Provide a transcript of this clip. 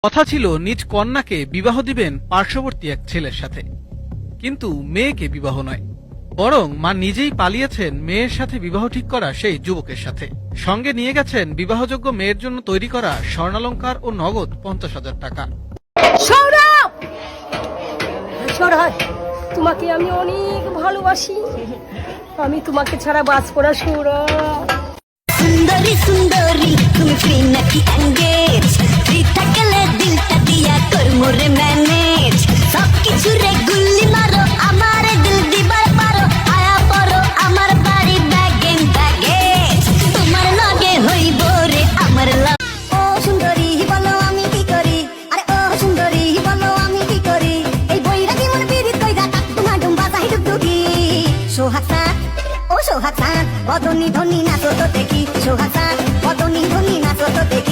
কথা ছিল নিজ কন্যাকে বিবাহ দিবেন পার্শ্ববর্তী এক ছেলের সাথে, কিন্তু মেয়েকে বিবাহ নয়, বরং মা নিজেই পালিয়েছেন মেয়ের সাথে বিবাহ ঠিক করা সেই যুবকের সাথে। সঙ্গে নিয়ে গেছেন বিবাহযোগ্য মেয়ের জন্য তৈরি করা স্বর্ণালঙ্কার ও নগদ 50,000 টাকা। সৌরভ, সৌরভ, তোমাকে আমি অনেক ভালোবাসি, আমি তোমাকে ছাড়া বাঁচব না সৌরভ। সুন্দরী সুন্দরী তুমি ফ্রি নাকি এঙ্গেজ, ফ্রি থাকলে দিলটা দিয়া কর মোরে ম্যানেজ, সব কিছু রে গুল্লি মারো আমার দিল দিবার পারো, আয়া পড়ো আমার বাড়ি ব্যাগেন ব্যাগেজ, তোমার লগে হইব রে আমার ও সুন্দরী বলো আমি কি করি, আরে ও সুন্দরী বলো আমি কি করি, এই বইরা কি মন বিরিত কইরা কাক তোমার ডুম্বা চাই ডুগডুগি, সোহাগ ও সোহাগ বদনি ধনি নাচো তো দেখি, সোহাগ বদনি ধনি নাচো তো দেখি।